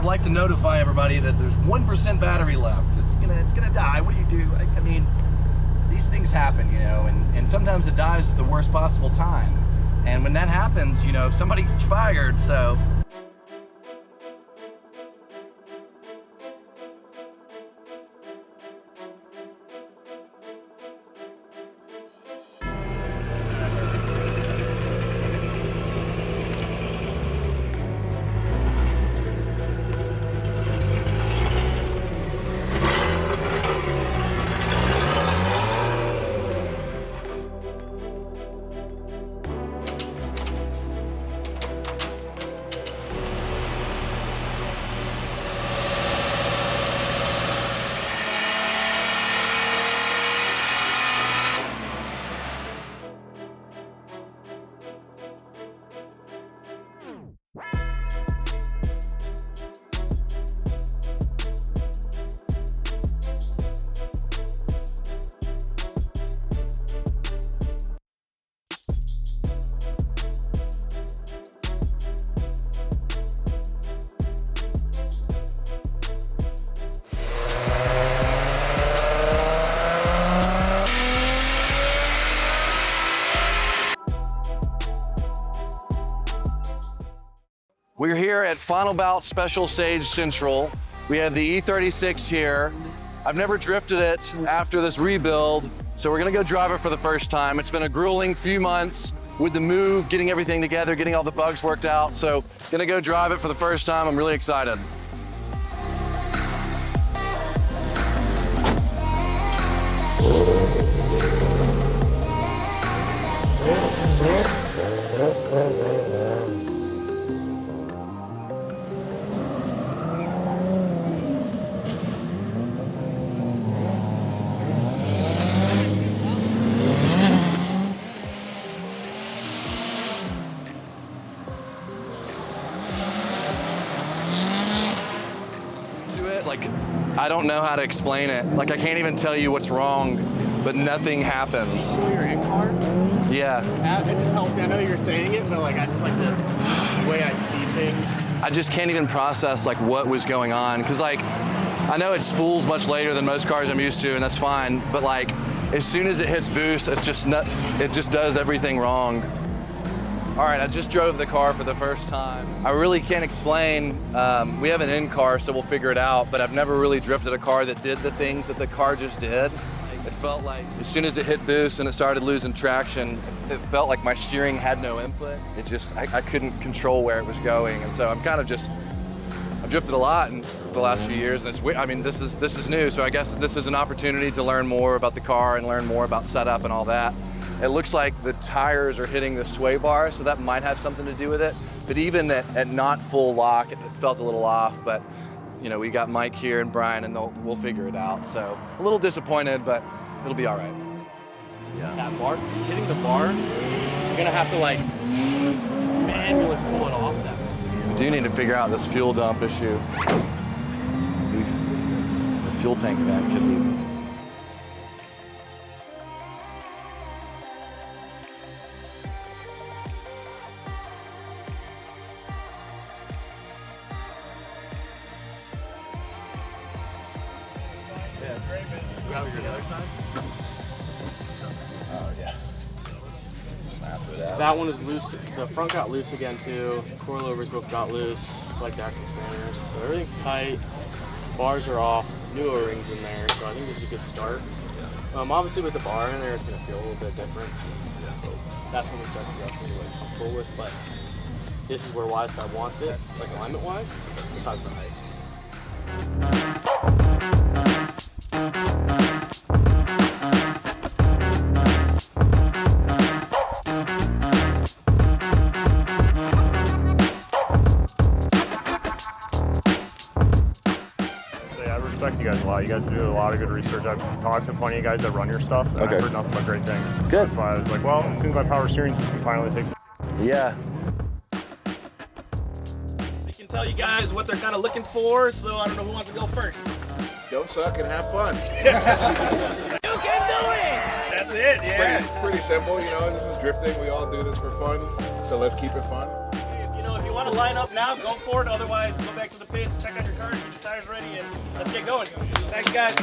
would like to notify everybody that there's 1% battery left. It's gonna die. What do you do? I mean, these things happen, you know, and sometimes it dies at the worst possible time. And when that happens, you know, somebody gets fired, so. We're here at Final Bout Special Stage Central. We have the E36 here. I've never drifted it after this rebuild, so we're gonna go drive it for the first time. It's been a grueling few months with the move, getting everything together, getting all the bugs worked out, so gonna go drive it for the first time. I'm really excited. Like, I don't know how to explain it. Like, I can't even tell you what's wrong, but nothing happens. You're in car? Yeah. It just helps me. I know you're saying it, but like, I just like the way I see things. I just can't even process like what was going on. Cause like, I know it spools much later than most cars I'm used to, and that's fine. But like, as soon as it hits boost, it's just it just does everything wrong. All right, I just drove the car for the first time. I really can't explain. We have an in-car, so we'll figure it out, but I've never really drifted a car that did the things that the car just did. It felt like as soon as it hit boost and it started losing traction, it felt like my steering had no input. It just, I couldn't control where it was going. And so I'm kind of just, I've drifted a lot in the last few years, and it's weird. I mean, this is new, so I guess this is an opportunity to learn more about the car and learn more about setup and all that. It looks like the tires are hitting the sway bar, so that might have something to do with it. But even at not full lock, it felt a little off. But you know, we got Mike here and Brian, and we'll figure it out. So a little disappointed, but it'll be all right. Yeah. That bar, because it's hitting the bar, you're gonna have to like manually pull it off that way. We do need to figure out this fuel dump issue. The fuel tank vent could be. That one is loose. The front got loose again too. Coilovers both got loose, like the actual spanners. So everything's tight. Bars are off. New O-rings in there, so I think this is a good start. Obviously with the bar in there, it's gonna feel a little bit different. That's when we start to get really comfortable with. But this is where WiseFab wants it, like alignment-wise. Besides the height. You guys a lot. You guys do a lot of good research. I've talked to plenty of guys that run your stuff, and okay. I've heard nothing but great things. Good. That's why I was like, well, as soon as my power steering system finally takes it. Yeah. We can tell you guys what they're kind of looking for, so I don't know who wants to go first. Don't suck and have fun. You can do it! That's it, yeah. Pretty simple, you know, this is drifting. We all do this for fun, so let's keep it fun. If you you want to line up now, go for it. Otherwise, go back to the pits, check out your cars, get your tires ready, and let's get going. Thanks, guys.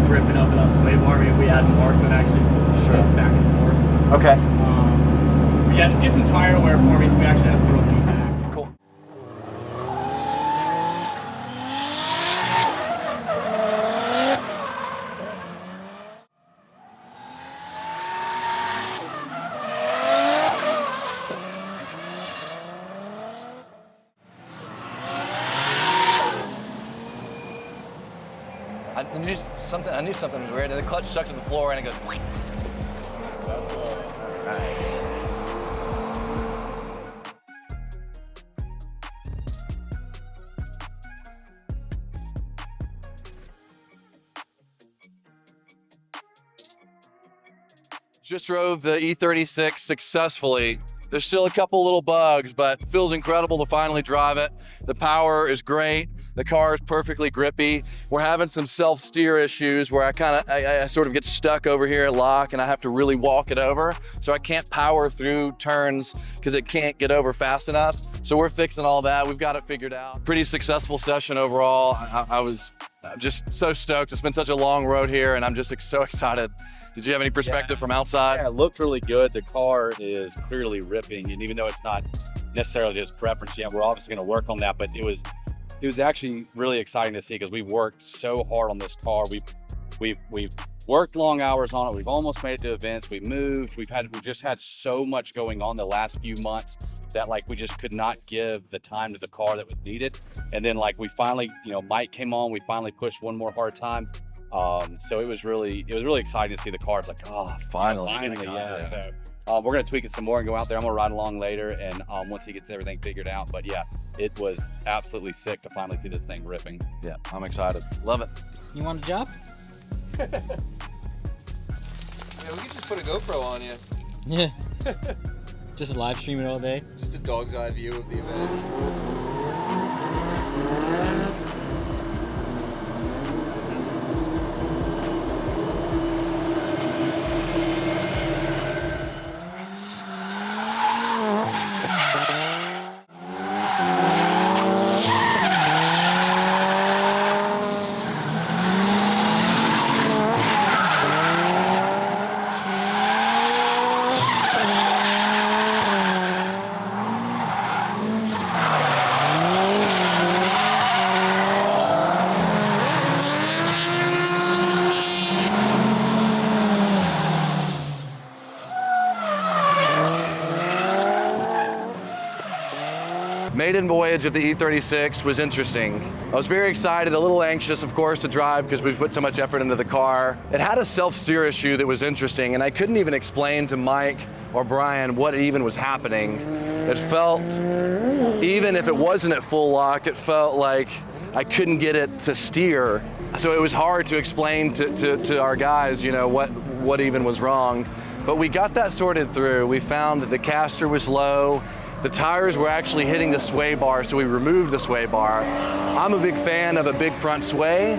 Ripping up it on sway bar. Maybe we add more so it actually shakes back and forth. Okay. But yeah, just get some tire wear for me so we actually have some real feedback. Cool. I knew something was weird. The clutch stuck to the floor and it goes. Nice. Just drove the E36 successfully. There's still a couple little bugs, but it feels incredible to finally drive it. The power is great. The car is perfectly grippy. We're having some self-steer issues where I sort of get stuck over here at lock and I have to really walk it over. So I can't power through turns because it can't get over fast enough. So we're fixing all that. We've got it figured out. Pretty successful session overall. I was just so stoked. It's been such a long road here and I'm just so excited. Did you have any perspective from outside? Yeah, it looked really good. The car is clearly ripping, and even though it's not necessarily his preference yet, we're obviously going to work on that. But it was actually really exciting to see because we worked so hard on this car. We've worked long hours on it. We've almost made it to events. We moved. We've just had so much going on the last few months that like we just could not give the time to the car that was needed. And then like we finally, Mike came on. We finally pushed one more hard time. So it was really exciting to see the car. It's like, oh, finally, yeah. So we're gonna tweak it some more and go out there. I'm gonna ride along later, and once he gets everything figured out. But yeah, it was absolutely sick to finally see this thing ripping. Yeah, I'm excited. Love it. You want a job? Yeah, we could just put a GoPro on you. Yeah. Just live stream it all day. Just a dog's eye view of the event. Maiden voyage of the E36 was interesting. I was very excited, a little anxious, of course, to drive because we've put so much effort into the car. It had a self-steer issue that was interesting, and I couldn't even explain to Mike or Brian what even was happening. It felt, even if it wasn't at full lock, it felt like I couldn't get it to steer. So it was hard to explain to our guys, what even was wrong. But we got that sorted through. We found that the caster was low. The tires were actually hitting the sway bar, so we removed the sway bar. I'm a big fan of a big front sway.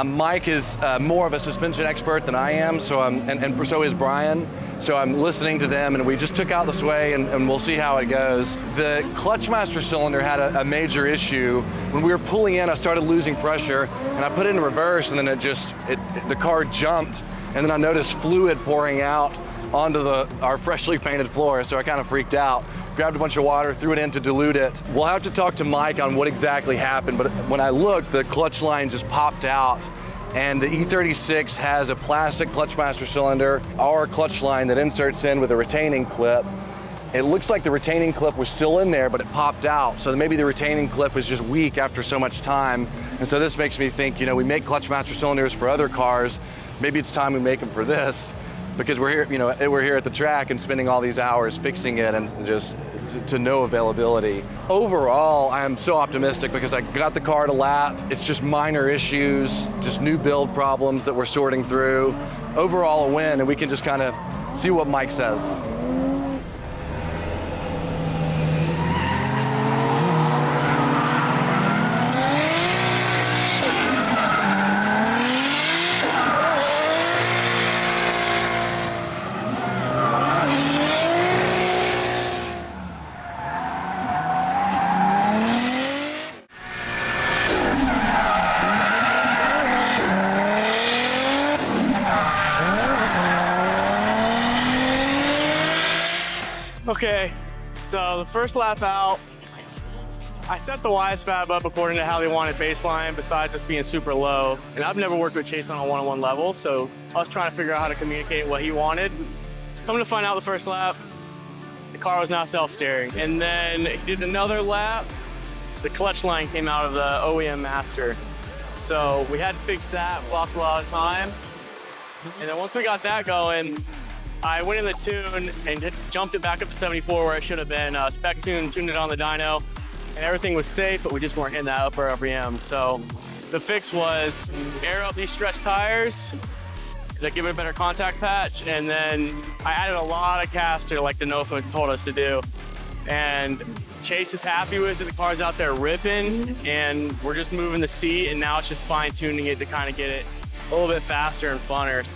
Mike is more of a suspension expert than I am, and so is Brian. So I'm listening to them, and we just took out the sway, and we'll see how it goes. The clutch master cylinder had a major issue. When we were pulling in, I started losing pressure, and I put it in reverse, and then the car jumped, and then I noticed fluid pouring out onto our freshly painted floor, so I kind of freaked out. grabbed a bunch of water, threw it in to dilute it. We'll have to talk to Mike on what exactly happened, but when I looked, the clutch line just popped out, and the E36 has a plastic clutch master cylinder, our clutch line that inserts in with a retaining clip. It looks like the retaining clip was still in there, but it popped out. So maybe the retaining clip was just weak after so much time. And so this makes me think, we make clutch master cylinders for other cars. Maybe it's time we make them for this, because we're here, we're here at the track and spending all these hours fixing it and just to no availability. Overall, I am so optimistic because I got the car to lap. It's just minor issues, just new build problems that we're sorting through. Overall, a win, and we can just kind of see what Mike says. Okay, so the first lap out, I set the WiseFab up according to how they wanted baseline, besides us being super low. And I've never worked with Chase on a one-on-one level, so I was trying to figure out how to communicate what he wanted. Coming to find out the first lap, the car was now self-steering. And then he did another lap, the clutch line came out of the OEM master. So we had to fix that, lost a lot of time. And then once we got that going, I went in the tune and jumped it back up to 74 where it should have been. Spec tuned it on the dyno, and everything was safe, but we just weren't hitting that upper RPM. So the fix was air up these stretch tires, to give it a better contact patch, and then I added a lot of caster like the Nofa told us to do. And Chase is happy with it. The car's out there ripping, and we're just moving the seat, and now it's just fine tuning it to kind of get it a little bit faster and funner.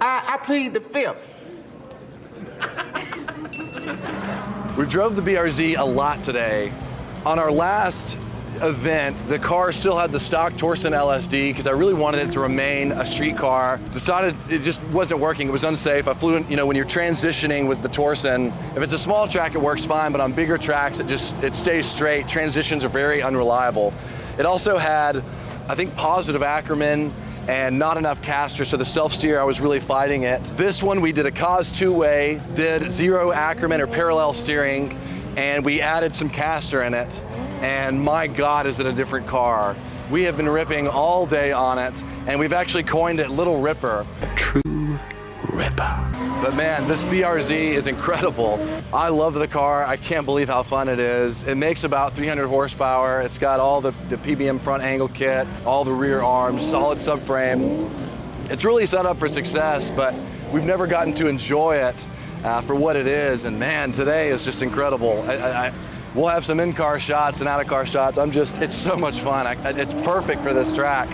I plead the fifth. We drove the BRZ a lot today. On our last event, the car still had the stock Torsen LSD because I really wanted it to remain a street car. Decided it just wasn't working, it was unsafe. I flew in, when you're transitioning with the Torsen, if it's a small track, it works fine, but on bigger tracks, it stays straight. Transitions are very unreliable. It also had, I think, positive Ackerman and not enough caster, so the self-steer, I was really fighting it. This one, we did a cause two-way, did zero Ackerman or parallel steering, and we added some caster in it. And my God, is it a different car. We have been ripping all day on it, and we've actually coined it Little Ripper. A true ripper. But man, this BRZ is incredible. I love the car. I can't believe how fun it is. It makes about 300 horsepower. It's got all the PBM front angle kit, all the rear arms, solid subframe. It's really set up for success, but we've never gotten to enjoy it for what it is. And man, today is just incredible. We'll have some in-car shots and out-of-car shots. It's so much fun. It's perfect for this track.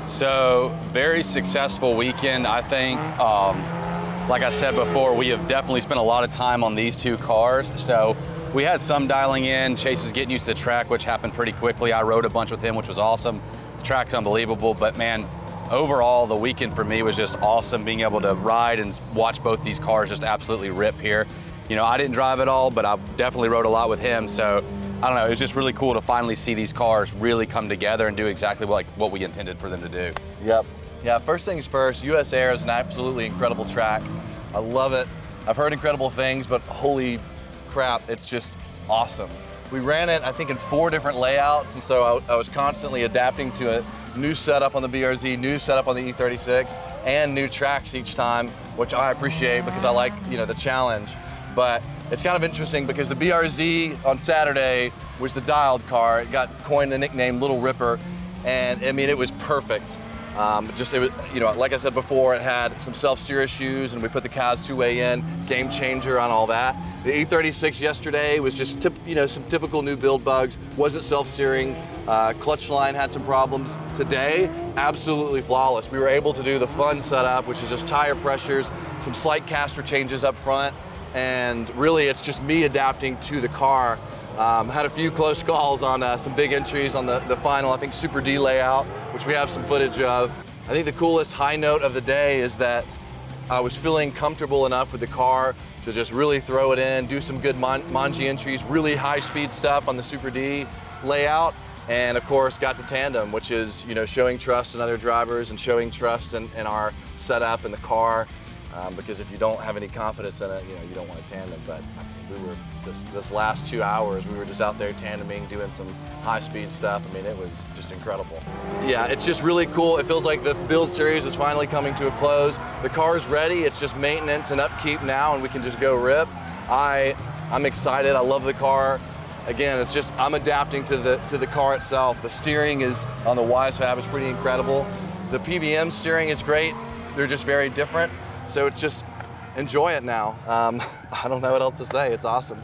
So, very successful weekend, I think. Like I said before, we have definitely spent a lot of time on these two cars. So we had some dialing in. Chase was getting used to the track, which happened pretty quickly. I rode a bunch with him, which was awesome. The track's unbelievable, but man, overall, the weekend for me was just awesome, being able to ride and watch both these cars just absolutely rip here. You know, I didn't drive at all, but I definitely rode a lot with him. So I don't know, it was just really cool to finally see these cars really come together and do exactly what we intended for them to do. Yep. Yeah, first things first, US Air is an absolutely incredible track. I love it. I've heard incredible things, but holy crap, it's just awesome. We ran it, I think, in 4 different layouts, and so I was constantly adapting to a new setup on the BRZ, new setup on the E36, and new tracks each time, which I appreciate because I like, you know, the challenge. But it's kind of interesting because the BRZ on Saturday was the dialed car. It got coined the nickname Little Ripper, and I mean, it was perfect. It was, you know, like I said before, it had some self-steer issues, and we put the CAS two-way in, game changer on all that. The E36 yesterday was just, some typical new build bugs. Wasn't self-steering. Clutch line had some problems. Today, absolutely flawless. We were able to do the fun setup, which is just tire pressures, some slight caster changes up front, and really it's just me adapting to the car. Had a few close calls on some big entries on the final, I think, Super D layout, which we have some footage of. I think the coolest high note of the day is that I was feeling comfortable enough with the car to just really throw it in, do some good Manji entries, really high speed stuff on the Super D layout, and of course got to tandem, which is, you know, showing trust in other drivers and showing trust in our setup in the car. Because if you don't have any confidence in it, you know, you don't want to tandem. But we were, this last 2 hours, we were just out there tandeming, doing some high-speed stuff. I mean, it was just incredible. Yeah, it's just really cool. It feels like the Build Series is finally coming to a close. The car's ready. It's just maintenance and upkeep now, and we can just go rip. I'm excited. I love the car. Again, it's just, I'm adapting to the car itself. The steering is on the WiseFab is pretty incredible. The PBM steering is great. They're just very different. So it's just, enjoy it now. I don't know what else to say. It's awesome.